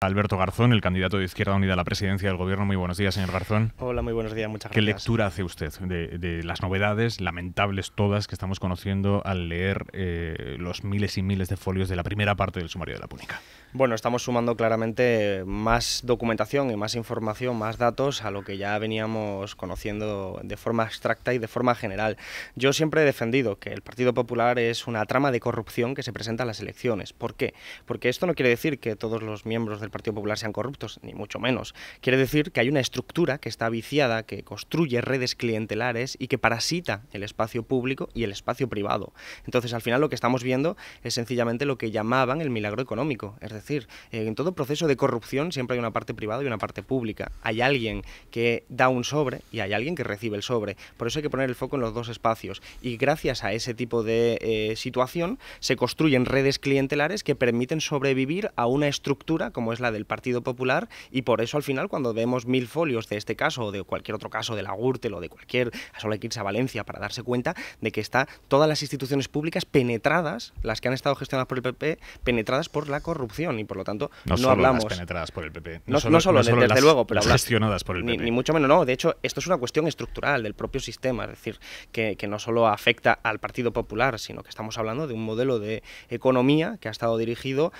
Alberto Garzón, el candidato de Izquierda Unida a la presidencia del Gobierno. Muy buenos días, señor Garzón. Hola, muy buenos días, muchas ¿Qué gracias. lectura hace usted de las novedades, lamentables todas, que estamos conociendo al leer los miles y miles de folios de la primera parte del sumario de la Púnica? Bueno, estamos sumando claramente más documentación y más información, más datos a lo que ya veníamos conociendo de forma abstracta y de forma general. Yo siempre he defendido que el Partido Popular es una trama de corrupción que se presenta a las elecciones. ¿Por qué? Porque esto no quiere decir que todos los miembros del Partido Popular sean corruptos, ni mucho menos. Quiere decir que hay una estructura que está viciada, que construye redes clientelares y que parasita el espacio público y el espacio privado. Entonces, al final lo que estamos viendo es sencillamente lo que llamaban el milagro económico. Es decir, en todo proceso de corrupción siempre hay una parte privada y una parte pública. Hay alguien que da un sobre y hay alguien que recibe el sobre. Por eso hay que poner el foco en los dos espacios. Y gracias a ese tipo de situación se construyen redes clientelares que permiten sobrevivir a una estructura como es la del Partido Popular, y por eso al final cuando vemos 1000 folios de este caso o de cualquier otro caso de la Gürtel o de cualquier, solo hay que irse a Valencia para darse cuenta de que está todas las instituciones públicas penetradas, las que han estado gestionadas por el PP, penetradas por la corrupción. Y por lo tanto no solo hablamos las penetradas por el PP, no solo desde las, luego, pero las gestionadas por el PP. Ni mucho menos, no. De hecho, esto es una cuestión estructural del propio sistema, es decir, que no solo afecta al Partido Popular, sino que estamos hablando de un modelo de economía que ha estado dirigido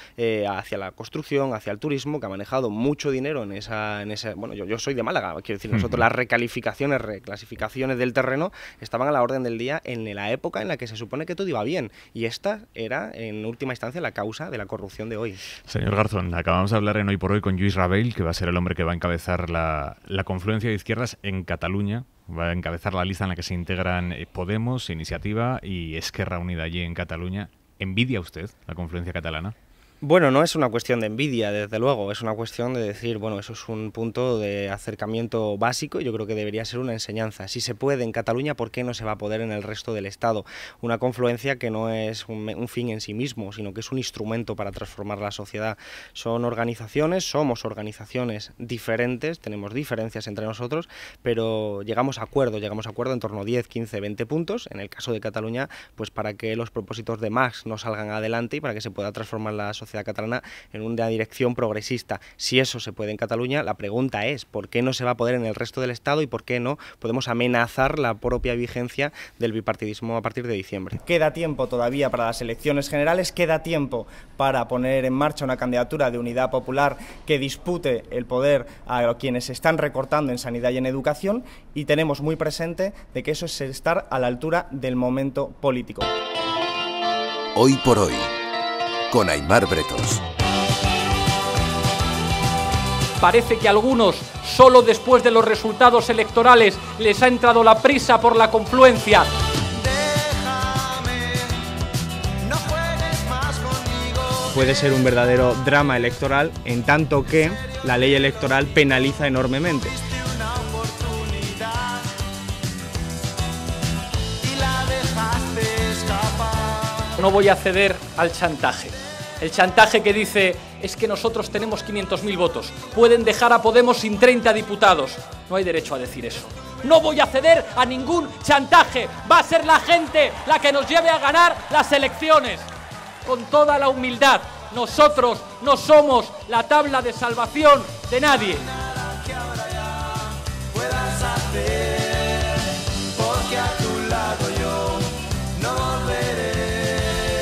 hacia la construcción, hacia el turismo, que ha manejado mucho dinero en esa bueno, yo soy de Málaga, quiero decir, nosotros las reclasificaciones del terreno estaban a la orden del día en la época en la que se supone que todo iba bien, y esta era en última instancia la causa de la corrupción de hoy. Señor Garzón, acabamos de hablar en Hoy por Hoy con Lluís Rabell, que va a ser el hombre que va a encabezar la confluencia de izquierdas en Cataluña. Va a encabezar la lista en la que se integran Podemos, Iniciativa y Esquerra Unida allí en Cataluña. ¿Envidia usted la confluencia catalana? Bueno, no es una cuestión de envidia, desde luego, es una cuestión de decir, bueno, eso es un punto de acercamiento básico, yo creo que debería ser una enseñanza. Si se puede en Cataluña, ¿por qué no se va a poder en el resto del Estado? Una confluencia que no es un fin en sí mismo, sino que es un instrumento para transformar la sociedad. Somos organizaciones diferentes, tenemos diferencias entre nosotros, pero llegamos a acuerdo en torno a 10, 15, 20 puntos, en el caso de Cataluña, pues para que los propósitos de Marx no salgan adelante y para que se pueda transformar la sociedad catalana en una dirección progresista. Si eso se puede en Cataluña, la pregunta es ¿por qué no se va a poder en el resto del Estado y por qué no podemos amenazar la propia vigencia del bipartidismo a partir de diciembre? Queda tiempo todavía para las elecciones generales, queda tiempo para poner en marcha una candidatura de unidad popular que dispute el poder a quienes se están recortando en sanidad y en educación, y tenemos muy presente de que eso es estar a la altura del momento político. Hoy por Hoy, con Aimar Bretos. Parece que a algunos, solo después de los resultados electorales, les ha entrado la prisa por la confluencia. No juegues más conmigo. Puede ser un verdadero drama electoral, en tanto que la ley electoral penaliza enormemente. No voy a ceder al chantaje. El chantaje que dice, es que nosotros tenemos 500.000 votos, pueden dejar a Podemos sin 30 diputados. No hay derecho a decir eso. No voy a ceder a ningún chantaje. Va a ser la gente la que nos lleve a ganar las elecciones. Con toda la humildad, nosotros no somos la tabla de salvación de nadie.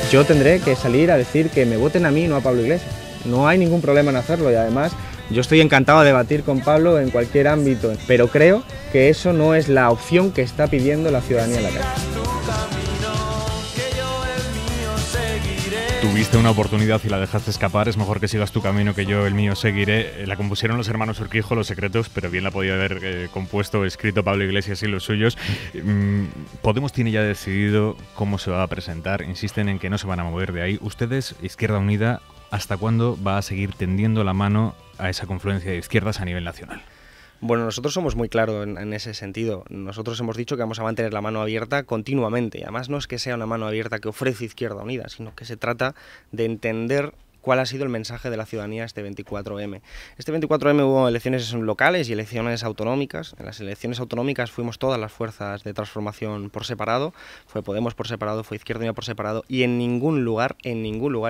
Yo tendré que salir a decir que me voten a mí, no a Pablo Iglesias. No hay ningún problema en hacerlo, y además yo estoy encantado de debatir con Pablo en cualquier ámbito, pero creo que eso no es la opción que está pidiendo la ciudadanía en la calle. Tuviste una oportunidad y la dejaste escapar. Es mejor que sigas tu camino que yo el mío seguiré. La compusieron los hermanos Urquijo, Los Secretos, pero bien la podía haber compuesto, escrito Pablo Iglesias y los suyos. Podemos tiene ya decidido cómo se va a presentar. Insisten en que no se van a mover de ahí. Ustedes, Izquierda Unida, ¿hasta cuándo va a seguir tendiendo la mano a esa confluencia de izquierdas a nivel nacional? Bueno, nosotros somos muy claros en ese sentido. Nosotros hemos dicho que vamos a mantener la mano abierta continuamente. Además, no es que sea una mano abierta que ofrece Izquierda Unida, sino que se trata de entender cuál ha sido el mensaje de la ciudadanía este 24M. Este 24M hubo elecciones locales y elecciones autonómicas. En las elecciones autonómicas fuimos todas las fuerzas de transformación por separado, fue Podemos por separado, fue Izquierda Unida por separado, y en ningún lugar,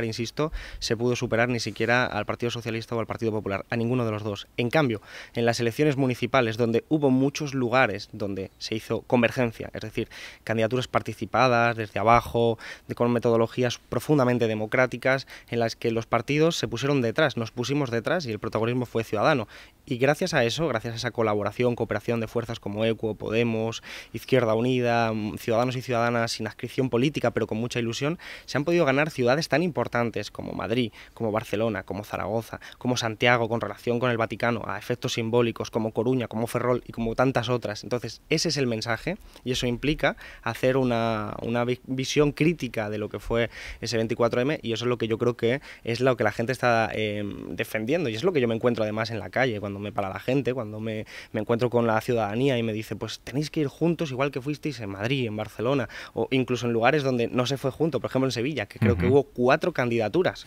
insisto, se pudo superar ni siquiera al Partido Socialista o al Partido Popular, a ninguno de los dos. En cambio, en las elecciones municipales, donde hubo muchos lugares donde se hizo convergencia, es decir, candidaturas participadas desde abajo, con metodologías profundamente democráticas, en las que los partidos se pusieron detrás, nos pusimos detrás y el protagonismo fue ciudadano. Y gracias a eso, gracias a esa colaboración, cooperación de fuerzas como ECUO, Podemos, Izquierda Unida, ciudadanos y ciudadanas sin adscripción política, pero con mucha ilusión, se han podido ganar ciudades tan importantes como Madrid, como Barcelona, como Zaragoza, como Santiago, con relación con el Vaticano, a efectos simbólicos, como Coruña, como Ferrol y como tantas otras. Entonces, ese es el mensaje, y eso implica hacer una visión crítica de lo que fue ese 24M, y eso es lo que yo creo que es lo que la gente está defendiendo, y es lo que yo me encuentro además en la calle, cuando me para la gente, cuando me encuentro con la ciudadanía y me dice, pues tenéis que ir juntos igual que fuisteis en Madrid, en Barcelona, o incluso en lugares donde no se fue junto, por ejemplo en Sevilla, que creo que hubo cuatro candidaturas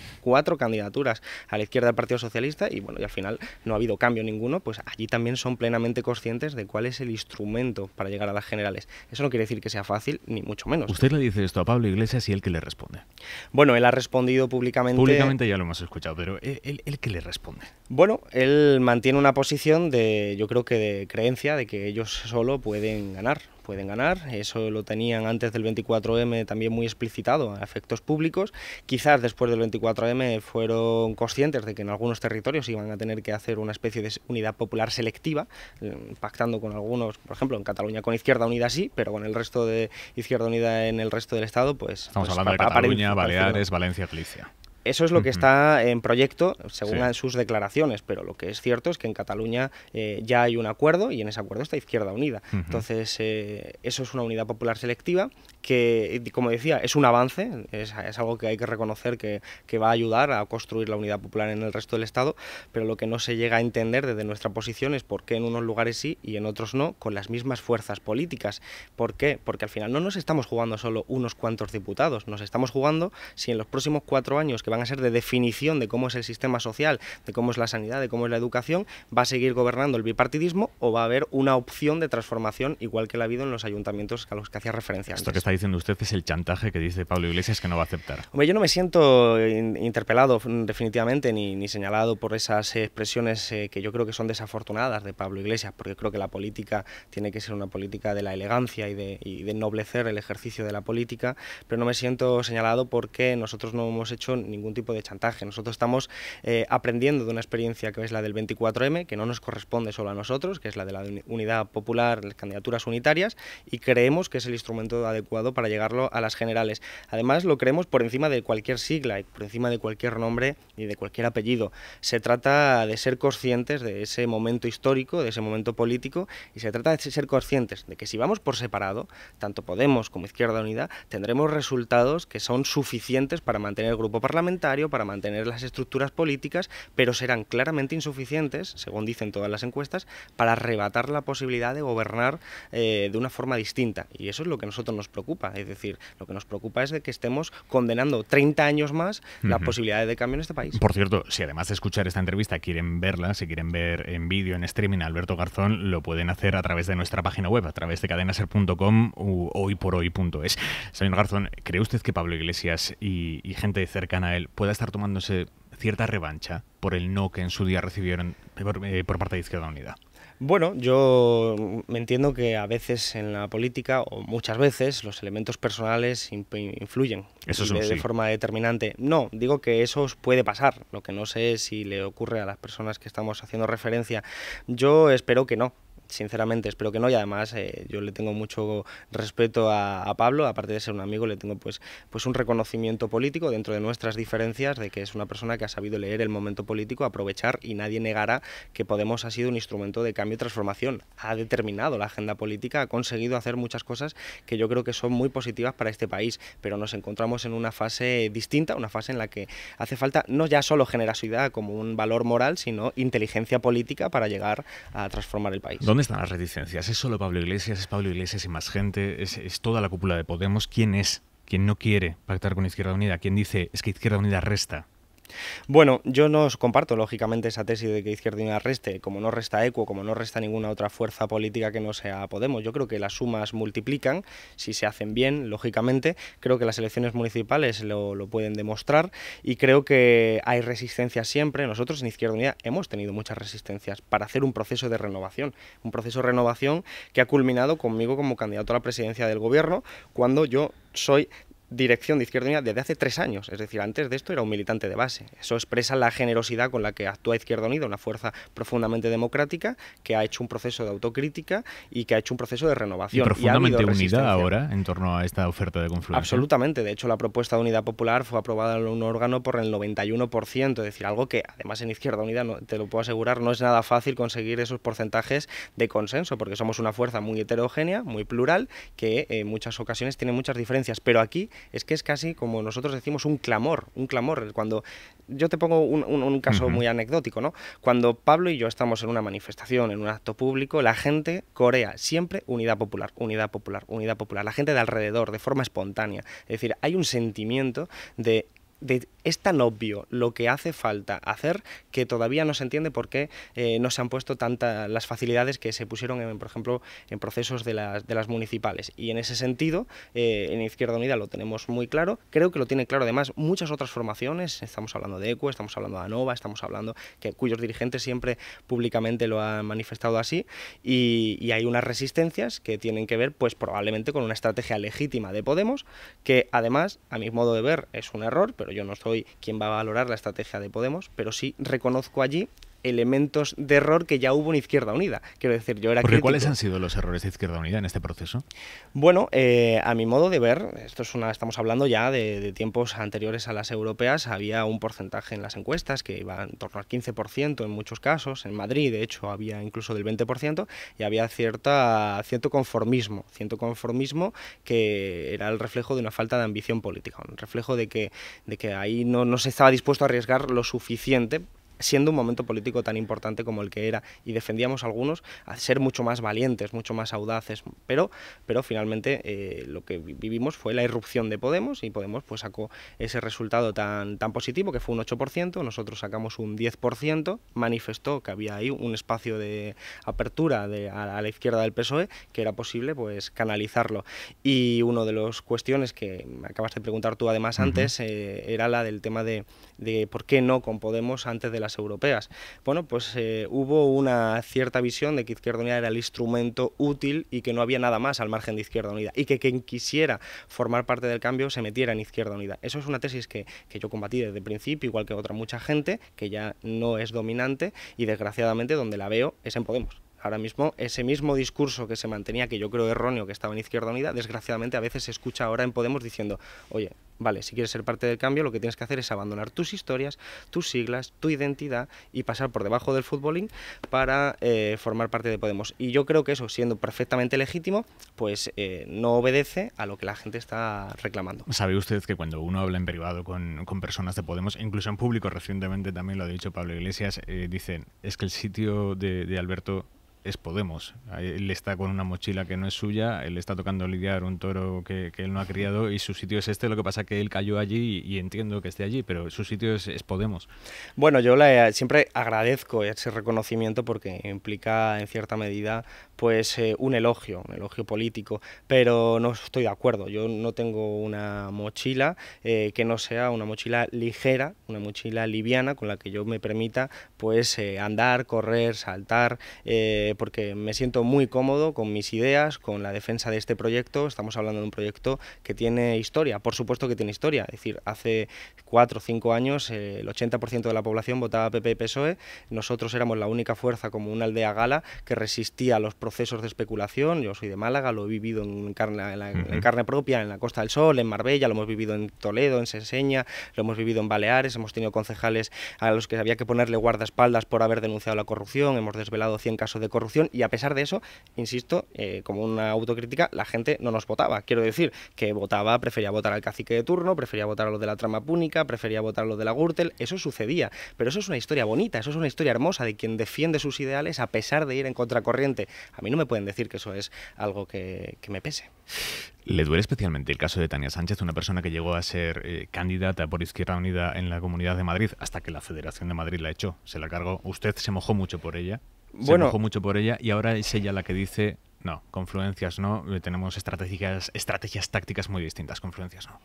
a la izquierda del Partido Socialista, y bueno, y al final no ha habido cambio ninguno. Pues allí también son plenamente conscientes de cuál es el instrumento para llegar a las generales. Eso no quiere decir que sea fácil, ni mucho menos. Usted le dice esto a Pablo Iglesias y él que le responde. Bueno, él ha respondido públicamente. Públicamente ya lo hemos escuchado, pero ¿él qué le responde? Bueno, él mantiene una posición de, yo creo que de creencia, de que ellos solo pueden ganar. Eso lo tenían antes del 24M también muy explicitado a efectos públicos. Quizás después del 24M fueron conscientes de que en algunos territorios iban a tener que hacer una especie de unidad popular selectiva, pactando con algunos, por ejemplo en Cataluña con Izquierda Unida sí, pero con el resto de Izquierda Unida en el resto del Estado, pues... Estamos hablando de Cataluña, Baleares, Valencia, Galicia. Eso es lo que está en proyecto, según sus declaraciones, pero lo que es cierto es que en Cataluña ya hay un acuerdo y en ese acuerdo está Izquierda Unida. Entonces, eso es una unidad popular selectiva que, como decía, es un avance, es algo que hay que reconocer que va a ayudar a construir la unidad popular en el resto del Estado, pero lo que no se llega a entender desde nuestra posición es por qué en unos lugares sí y en otros no, con las mismas fuerzas políticas. ¿Por qué? Porque al final no nos estamos jugando solo unos cuantos diputados, nos estamos jugando si en los próximos 4 años, que van a ser de definición de cómo es el sistema social, de cómo es la sanidad, de cómo es la educación, va a seguir gobernando el bipartidismo o va a haber una opción de transformación igual que la ha habido en los ayuntamientos a los que hacía referencia antes. Esto que está diciendo usted es el chantaje que dice Pablo Iglesias que no va a aceptar. Hombre, yo no me siento interpelado definitivamente ni señalado por esas expresiones que yo creo que son desafortunadas de Pablo Iglesias, porque creo que la política tiene que ser una política de la elegancia y de ennoblecer el ejercicio de la política, pero no me siento señalado porque nosotros no hemos hecho ningún tipo de chantaje. Nosotros estamos aprendiendo de una experiencia que es la del 24M, que no nos corresponde solo a nosotros, que es la de la unidad popular, las candidaturas unitarias, y creemos que es el instrumento adecuado para llegarlo a las generales. Además, lo creemos por encima de cualquier sigla y por encima de cualquier nombre y de cualquier apellido. Se trata de ser conscientes de ese momento histórico, de ese momento político, y se trata de ser conscientes de que si vamos por separado, tanto Podemos como Izquierda Unida, tendremos resultados que son suficientes para mantener el grupo parlamentario, para mantener las estructuras políticas, pero serán claramente insuficientes, según dicen todas las encuestas, para arrebatar la posibilidad de gobernar de una forma distinta. Y eso es lo que a nosotros nos preocupa. Es decir, lo que nos preocupa es de que estemos condenando 30 años más la posibilidad de cambio en este país. Por cierto, si además de escuchar esta entrevista quieren verla, si quieren ver en vídeo, en streaming a Alberto Garzón, lo pueden hacer a través de nuestra página web, a través de cadenaser.com u hoyporhoy.es. Señor Garzón, ¿cree usted que Pablo Iglesias y gente cercana a él pueda estar tomándose cierta revancha por el no que en su día recibieron por parte de Izquierda Unida? Bueno, yo me entiendo que a veces en la política, o muchas veces, los elementos personales influyen de forma determinante. No, digo que eso puede pasar. Lo que no sé es si le ocurre a las personas que estamos haciendo referencia. Yo espero que no. Sinceramente espero que no, y además yo le tengo mucho respeto a Pablo, aparte de ser un amigo, le tengo pues un reconocimiento político dentro de nuestras diferencias, de que es una persona que ha sabido leer el momento político, aprovechar, y nadie negará que Podemos ha sido un instrumento de cambio y transformación, ha determinado la agenda política, ha conseguido hacer muchas cosas que yo creo que son muy positivas para este país, pero nos encontramos en una fase distinta, una fase en la que hace falta no ya solo generosidad como un valor moral, sino inteligencia política para llegar a transformar el país. ¿Dónde están las reticencias? ¿Es solo Pablo Iglesias? ¿Es Pablo Iglesias y más gente? ¿Es toda la cúpula de Podemos? ¿Quién es? ¿Quién no quiere pactar con Izquierda Unida? ¿Quién dice es que Izquierda Unida resta? Bueno, yo no comparto lógicamente esa tesis de que Izquierda Unida reste, como no resta ECUO, como no resta ninguna otra fuerza política que no sea Podemos. Yo creo que las sumas multiplican, si se hacen bien, lógicamente. Creo que las elecciones municipales lo pueden demostrar y creo que hay resistencia siempre. Nosotros en Izquierda Unida hemos tenido muchas resistencias para hacer un proceso de renovación que ha culminado conmigo como candidato a la presidencia del gobierno, cuando yo soy dirección de Izquierda Unida desde hace 3 años, es decir, antes de esto era un militante de base. Eso expresa la generosidad con la que actúa Izquierda Unida, una fuerza profundamente democrática que ha hecho un proceso de autocrítica y que ha hecho un proceso de renovación. ¿Y profundamente unida ahora en torno a esta oferta de confluencia? Absolutamente, de hecho la propuesta de Unidad Popular fue aprobada en un órgano por el 91%, es decir, algo que además en Izquierda Unida, te lo puedo asegurar, no es nada fácil conseguir esos porcentajes de consenso, porque somos una fuerza muy heterogénea, muy plural, que en muchas ocasiones tiene muchas diferencias, pero aquí es que es casi, como nosotros decimos, un clamor. Cuando yo te pongo un caso muy anecdótico, ¿no? Cuando Pablo y yo estamos en una manifestación, en un acto público, la gente corea siempre Unidad Popular, Unidad Popular, Unidad Popular, la gente de alrededor, de forma espontánea. Es decir, hay un sentimiento de es tan obvio lo que hace falta hacer que todavía no se entiende por qué no se han puesto tantas las facilidades que se pusieron, por ejemplo, en procesos de las municipales. Y en ese sentido, en Izquierda Unida lo tenemos muy claro. Creo que lo tiene claro además muchas otras formaciones. Estamos hablando de ECUO, estamos hablando de ANOVA, estamos hablando cuyos dirigentes siempre públicamente lo han manifestado así. Y hay unas resistencias que tienen que ver, pues probablemente con una estrategia legítima de Podemos, que además, a mi modo de ver, es un error, pero yo no soy quien va a valorar la estrategia de Podemos, pero sí reconozco allí elementos de error que ya hubo en Izquierda Unida. Quiero decir, yo era crítico. ¿Cuáles han sido los errores de Izquierda Unida en este proceso? Bueno, a mi modo de ver, estamos hablando ya de tiempos anteriores a las europeas, había un porcentaje en las encuestas que iba en torno al 15% en muchos casos, en Madrid de hecho había incluso del 20%, y había cierto conformismo que era el reflejo de una falta de ambición política, un reflejo de que ahí no se estaba dispuesto a arriesgar lo suficiente, siendo un momento político tan importante como el que era, y defendíamos algunos a ser mucho más valientes, mucho más audaces, pero finalmente lo que vivimos fue la irrupción de Podemos, y Podemos pues sacó ese resultado tan positivo, que fue un 8%, nosotros sacamos un 10%, manifestó que había ahí un espacio de apertura a la izquierda del PSOE, que era posible pues canalizarlo. Y una de las cuestiones que me acabas de preguntar tú además antes, era la del tema de por qué no con Podemos antes de las europeas. Bueno, pues hubo una cierta visión de que Izquierda Unida era el instrumento útil y que no había nada más al margen de Izquierda Unida, y que quien quisiera formar parte del cambio se metiera en Izquierda Unida. Eso es una tesis que yo combatí desde el principio, igual que mucha gente, que ya no es dominante, y desgraciadamente donde la veo es en Podemos. Ahora mismo, ese mismo discurso que se mantenía, que yo creo erróneo, que estaba en Izquierda Unida, desgraciadamente a veces se escucha ahora en Podemos diciendo, oye, vale, si quieres ser parte del cambio, lo que tienes que hacer es abandonar tus historias, tus siglas, tu identidad y pasar por debajo del futbolín para formar parte de Podemos. Y yo creo que eso, siendo perfectamente legítimo, pues no obedece a lo que la gente está reclamando. ¿Sabe usted que cuando uno habla en privado con personas de Podemos, incluso en público, recientemente también lo ha dicho Pablo Iglesias, dicen, es que el sitio de Alberto es Podemos. Él está con una mochila que no es suya, él está tocando lidiar un toro que él no ha criado, y su sitio es este, lo que pasa que él cayó allí y entiendo que esté allí, pero su sitio es Podemos. Bueno, yo siempre agradezco ese reconocimiento porque implica en cierta medida pues un elogio político, pero no estoy de acuerdo. Yo no tengo una mochila que no sea una mochila ligera, una mochila liviana con la que yo me permita pues andar, correr, saltar, porque me siento muy cómodo con mis ideas, con la defensa de este proyecto. Estamos hablando de un proyecto que tiene historia, por supuesto que tiene historia, es decir, hace 4 o 5 años el 80% de la población votaba PP y PSOE, nosotros éramos la única fuerza como una aldea gala que resistía a los procesos de especulación. Yo soy de Málaga, lo he vivido en carne propia, en la Costa del Sol, en Marbella, lo hemos vivido en Toledo, en Seseña, lo hemos vivido en Baleares, hemos tenido concejales a los que había que ponerle guardaespaldas por haber denunciado la corrupción, hemos desvelado 100 casos de corrupción. corrupción, y a pesar de eso, insisto, como una autocrítica, la gente no nos votaba. Quiero decir que prefería votar al cacique de turno, prefería votar a los de la trama púnica, prefería votar a los de la Gürtel. Eso sucedía, pero eso es una historia bonita, eso es una historia hermosa de quien defiende sus ideales a pesar de ir en contracorriente. A mí no me pueden decir que eso es algo que me pese. ¿Le duele especialmente el caso de Tania Sánchez, una persona que llegó a ser candidata por Izquierda Unida en la Comunidad de Madrid hasta que la Federación de Madrid la echó, se la cargó? Usted se mojó mucho por ella. Se mojó mucho por ella y ahora es ella la que dice: no, confluencias no, tenemos estrategias tácticas muy distintas, confluencias no.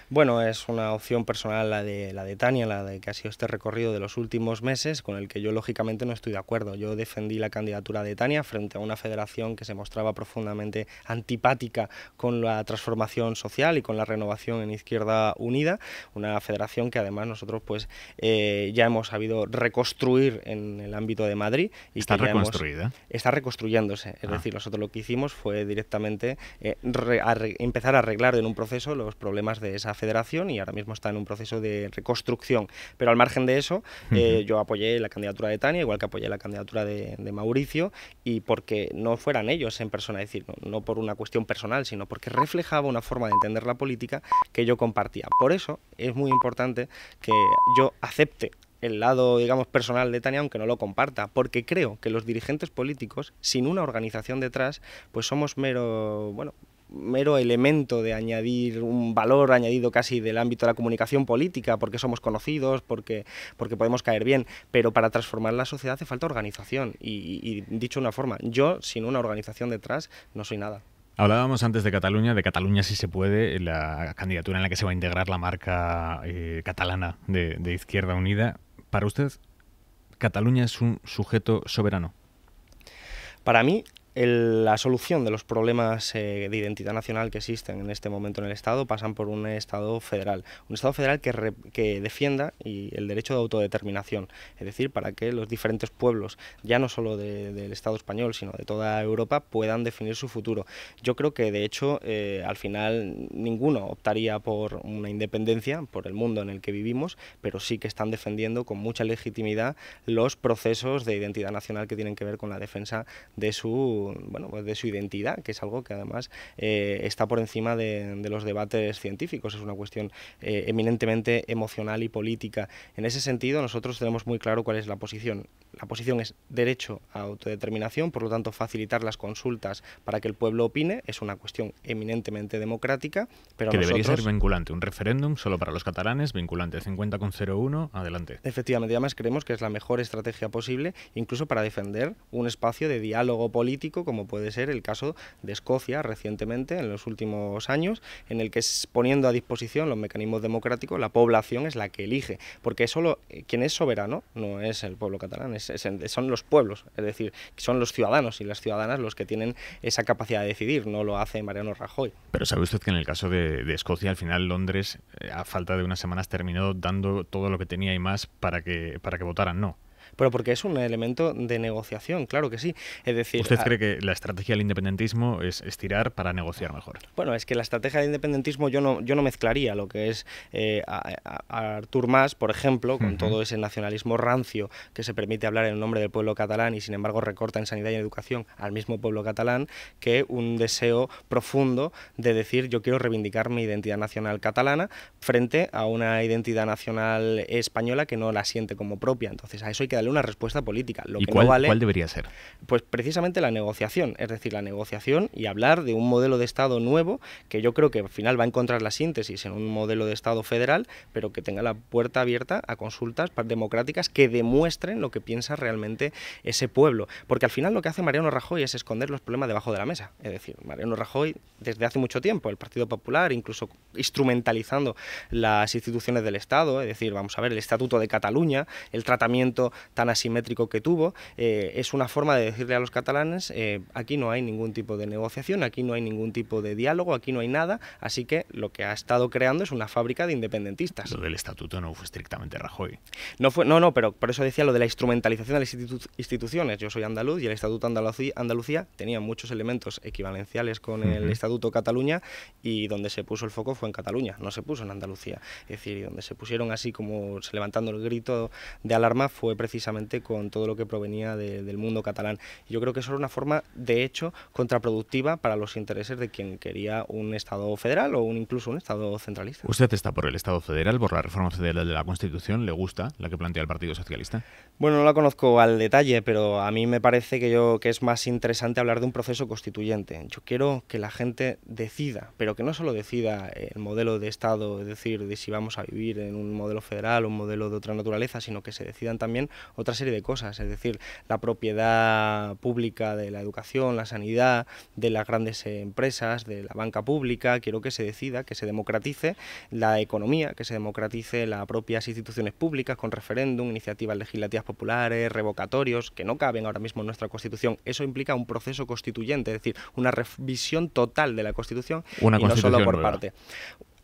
Bueno, es una opción personal la de Tania, la de que ha sido este recorrido de los últimos meses, con el que yo lógicamente no estoy de acuerdo. Yo defendí la candidatura de Tania frente a una federación que se mostraba profundamente antipática con la transformación social y con la renovación en Izquierda Unida, una federación que además nosotros pues ya hemos sabido reconstruir en el ámbito de Madrid. Y ¿Está reconstruida? Está reconstruyéndose, es decir, nosotros lo que hicimos fue directamente empezar a arreglar en un proceso los problemas de esa federación, y ahora mismo está en un proceso de reconstrucción. Pero al margen de eso, yo apoyé la candidatura de Tania, igual que apoyé la candidatura de Mauricio, y porque no fueran ellos en persona, es decir, no por una cuestión personal, sino porque reflejaba una forma de entender la política que yo compartía. Por eso es muy importante que yo acepte el lado, digamos, personal de Tania, aunque no lo comparta, porque creo que los dirigentes políticos, sin una organización detrás, pues somos mero elemento de añadir un valor añadido casi del ámbito de la comunicación política, porque somos conocidos, porque podemos caer bien, pero para transformar la sociedad hace falta organización, y dicho de una forma, yo sin una organización detrás no soy nada. Hablábamos antes de Cataluña sí se puede, la candidatura en la que se va a integrar la marca catalana de Izquierda Unida. ¿Para usted, Cataluña es un sujeto soberano? Para mí, la solución de los problemas de identidad nacional que existen en este momento en el Estado pasan por un Estado federal que defienda el derecho de autodeterminación, es decir, para que los diferentes pueblos, ya no solo del Estado español, sino de toda Europa, puedan definir su futuro. Yo creo que, de hecho, al final ninguno optaría por una independencia, por el mundo en el que vivimos, pero sí que están defendiendo con mucha legitimidad los procesos de identidad nacional que tienen que ver con la defensa de su identidad, que es algo que además está por encima de los debates científicos, es una cuestión eminentemente emocional y política. En ese sentido, nosotros tenemos muy claro cuál es la posición. La posición es derecho a autodeterminación, por lo tanto facilitar las consultas para que el pueblo opine, es una cuestión eminentemente democrática, pero que debería ser vinculante, un referéndum solo para los catalanes, vinculante 50,01, adelante. Efectivamente, además creemos que es la mejor estrategia posible, incluso para defender un espacio de diálogo político, como puede ser el caso de Escocia recientemente, en los últimos años, en el que, poniendo a disposición los mecanismos democráticos, la población es la que elige, porque solo quien es soberano no es el pueblo catalán, son los pueblos, es decir, son los ciudadanos y las ciudadanas los que tienen esa capacidad de decidir, no lo hace Mariano Rajoy. Pero ¿sabe usted que en el caso de Escocia, al final Londres, a falta de unas semanas, terminó dando todo lo que tenía y más para que votaran no? Pero porque es un elemento de negociación, claro que sí. Es decir, ¿usted cree que la estrategia del independentismo es tirar para negociar mejor? Bueno, es que la estrategia del independentismo yo no mezclaría lo que es a Artur Mas, por ejemplo, con todo ese nacionalismo rancio que se permite hablar en nombre del pueblo catalán y sin embargo recorta en sanidad y en educación al mismo pueblo catalán, que un deseo profundo de decir yo quiero reivindicar mi identidad nacional catalana frente a una identidad nacional española que no la siente como propia. Entonces a eso hay que darle una respuesta política. ¿Y cuál debería ser? Pues precisamente la negociación, es decir, la negociación y hablar de un modelo de Estado nuevo que yo creo que al final va a encontrar la síntesis en un modelo de Estado federal, pero que tenga la puerta abierta a consultas democráticas que demuestren lo que piensa realmente ese pueblo. Porque al final lo que hace Mariano Rajoy es esconder los problemas debajo de la mesa. Es decir, Mariano Rajoy desde hace mucho tiempo, el Partido Popular, incluso instrumentalizando las instituciones del Estado, es decir, vamos a ver, el Estatuto de Cataluña, el tratamiento tan asimétrico que tuvo, es una forma de decirle a los catalanes aquí no hay ningún tipo de negociación, aquí no hay ningún tipo de diálogo, aquí no hay nada, así que lo que ha estado creando es una fábrica de independentistas. Lo del estatuto no fue estrictamente Rajoy. No, pero por eso decía lo de la instrumentalización de las instituciones. Yo soy andaluz y el Estatuto Andalucía tenía muchos elementos equivalenciales con el Estatuto Cataluña, y donde se puso el foco fue en Cataluña, no se puso en Andalucía. Es decir, donde se pusieron así como levantando el grito de alarma fue precisamente precisamente con todo lo que provenía del mundo catalán. Y yo creo que eso era una forma, de hecho, contraproductiva para los intereses de quien quería un Estado federal o incluso un Estado centralista. ¿Usted está por el Estado federal, por la reforma federal de la Constitución? ¿Le gusta la que plantea el Partido Socialista? Bueno, no la conozco al detalle, pero a mí me parece que es más interesante hablar de un proceso constituyente. Yo quiero que la gente decida, pero que no solo decida el modelo de Estado, es decir, de si vamos a vivir en un modelo federal o un modelo de otra naturaleza, sino que se decidan también otra serie de cosas, es decir, la propiedad pública de la educación, la sanidad, de las grandes empresas, de la banca pública. Quiero que se decida, que se democratice la economía, que se democratice las propias instituciones públicas con referéndum, iniciativas legislativas populares, revocatorios, que no caben ahora mismo en nuestra Constitución. Eso implica un proceso constituyente, es decir, una revisión total de la Constitución y no solo por parte.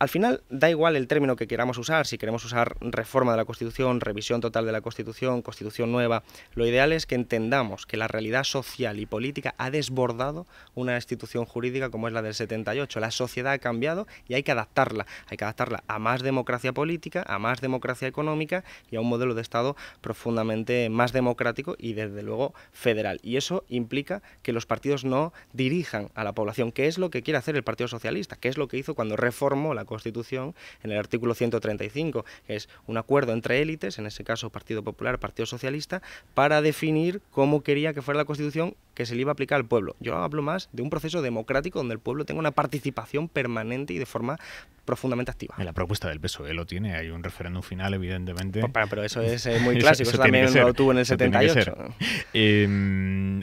Al final da igual el término que queramos usar, si queremos usar reforma de la Constitución, revisión total de la Constitución, Constitución nueva. Lo ideal es que entendamos que la realidad social y política ha desbordado una institución jurídica como es la del 78. La sociedad ha cambiado y hay que adaptarla. Hay que adaptarla a más democracia política, a más democracia económica y a un modelo de Estado profundamente más democrático y desde luego federal. Y eso implica que los partidos no dirijan a la población, que es lo que quiere hacer el Partido Socialista, que es lo que hizo cuando reformó la Constitución en el artículo 135, que es un acuerdo entre élites, en ese caso Partido Popular, Partido Socialista, para definir cómo quería que fuera la Constitución que se le iba a aplicar al pueblo. Yo hablo más de un proceso democrático donde el pueblo tenga una participación permanente y de forma profundamente activa. En la propuesta del PSOE lo tiene, hay un referéndum final, evidentemente. Pero eso es muy clásico, eso también lo tuvo en el 78.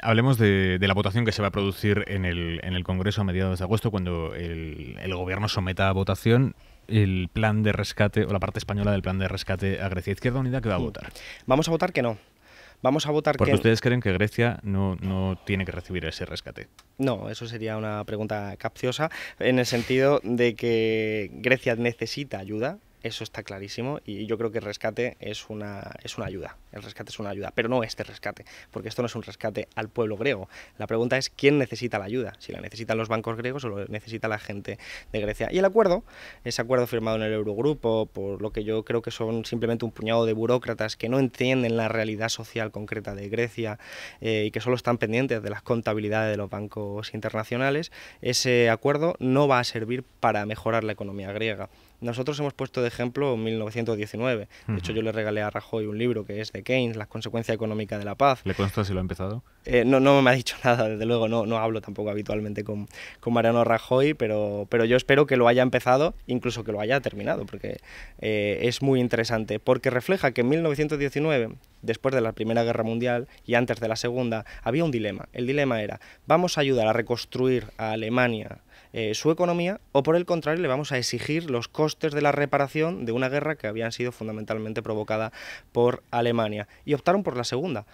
Hablemos de la votación que se va a producir en el Congreso a mediados de agosto, cuando el Gobierno someta a votación el plan de rescate, o la parte española del plan de rescate a Grecia. Izquierda Unida, ¿qué va a votar? Vamos a votar que no. Vamos a votar porque ustedes creen que Grecia no tiene que recibir ese rescate. No, eso sería una pregunta capciosa, en el sentido de que Grecia necesita ayuda. Eso está clarísimo y yo creo que el rescate es una ayuda. El rescate es una ayuda, pero no este rescate, porque esto no es un rescate al pueblo griego. La pregunta es quién necesita la ayuda, si la necesitan los bancos griegos o lo necesita la gente de Grecia. Y el acuerdo, ese acuerdo firmado en el Eurogrupo, por lo que yo creo que son simplemente un puñado de burócratas que no entienden la realidad social concreta de Grecia y que solo están pendientes de las contabilidades de los bancos internacionales, ese acuerdo no va a servir para mejorar la economía griega. Nosotros hemos puesto de ejemplo 1919. De hecho, yo le regalé a Rajoy un libro que es de Keynes, Las consecuencias económicas de la paz. ¿Le consta si lo ha empezado? No me ha dicho nada, desde luego. No hablo tampoco habitualmente con Mariano Rajoy, pero yo espero que lo haya empezado, incluso que lo haya terminado, porque es muy interesante. Porque refleja que en 1919, después de la Primera Guerra Mundial y antes de la Segunda, había un dilema. El dilema era, ¿vamos a ayudar a reconstruir a Alemania su economía o por el contrario le vamos a exigir los costes de la reparación de una guerra que habían sido fundamentalmente provocada por Alemania? Y optaron por la segunda,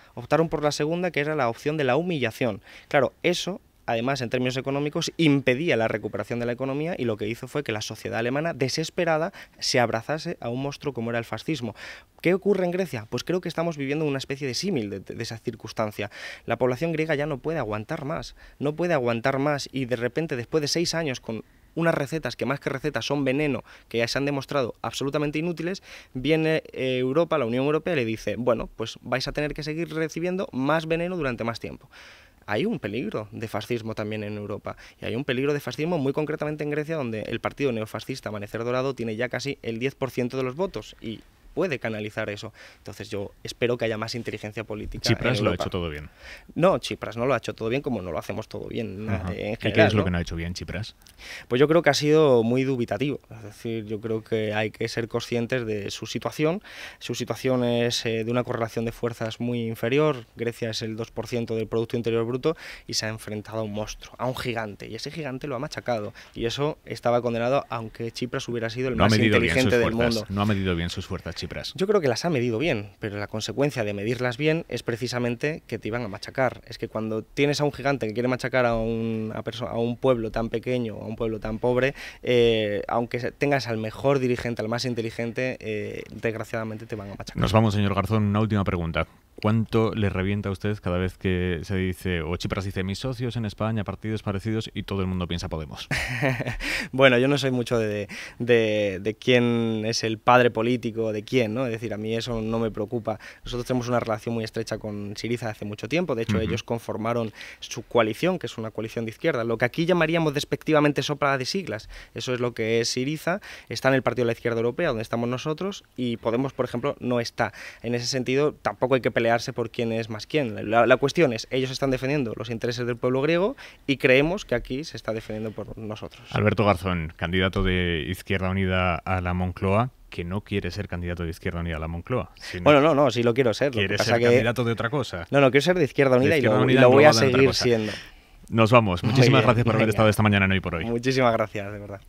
que era la opción de la humillación. Claro, eso además en términos económicos impedía la recuperación de la economía y lo que hizo fue que la sociedad alemana desesperada se abrazase a un monstruo como era el fascismo. ¿Qué ocurre en Grecia? Pues creo que estamos viviendo una especie de símil de esa circunstancia. La población griega ya no puede aguantar más, y de repente después de 6 años con unas recetas que más que recetas son veneno, que ya se han demostrado absolutamente inútiles, viene Europa, la Unión Europea, y le dice, bueno, pues vais a tener que seguir recibiendo más veneno durante más tiempo. Hay un peligro de fascismo también en Europa y hay un peligro de fascismo muy concretamente en Grecia, donde el partido neofascista Amanecer Dorado tiene ya casi el 10% de los votos y puede canalizar eso. Entonces yo espero que haya más inteligencia política. Tsipras lo ha hecho todo bien. No, Tsipras no lo ha hecho todo bien como no lo hacemos todo bien en general. ¿Y qué es lo que no ha hecho bien Tsipras? Pues yo creo que ha sido muy dubitativo. Es decir, yo creo que hay que ser conscientes de su situación. Su situación es de una correlación de fuerzas muy inferior. Grecia es el 2% del Producto Interior Bruto y se ha enfrentado a un monstruo, a un gigante. Y ese gigante lo ha machacado. Y eso estaba condenado, aunque Tsipras hubiera sido el más inteligente del mundo. No ha medido bien sus fuerzas Tsipras. Yo creo que las ha medido bien, pero la consecuencia de medirlas bien es precisamente que te iban a machacar. Es que cuando tienes a un gigante que quiere machacar a un pueblo tan pequeño, a un pueblo tan pobre, aunque tengas al mejor dirigente, al más inteligente, desgraciadamente te van a machacar. Nos vamos, señor Garzón, una última pregunta. ¿Cuánto le revienta a usted cada vez que se dice, o Tsipras dice, mis socios en España, partidos parecidos, y todo el mundo piensa Podemos? Bueno, yo no soy mucho de quién es el padre político, de quién, ¿no? Es decir, a mí eso no me preocupa. Nosotros tenemos una relación muy estrecha con Syriza hace mucho tiempo. De hecho, ellos conformaron su coalición, que es una coalición de izquierda, lo que aquí llamaríamos despectivamente sopa de siglas. Eso es lo que es Syriza. Está en el Partido de la Izquierda Europea, donde estamos nosotros, y Podemos, por ejemplo, no está. En ese sentido, tampoco hay que pelearse por quién es más quién. La cuestión es, ellos están defendiendo los intereses del pueblo griego y creemos que aquí se está defendiendo por nosotros. Alberto Garzón, candidato de Izquierda Unida a la Moncloa, que no quiere ser candidato de Izquierda Unida a la Moncloa. Bueno, no, sí lo quiero ser. ¿Quiere ser candidato de otra cosa? No, quiero ser de Izquierda Unida, y lo voy a seguir siendo. Nos vamos. Muchísimas gracias por haber estado esta mañana en Hoy por Hoy. Muchísimas gracias, de verdad.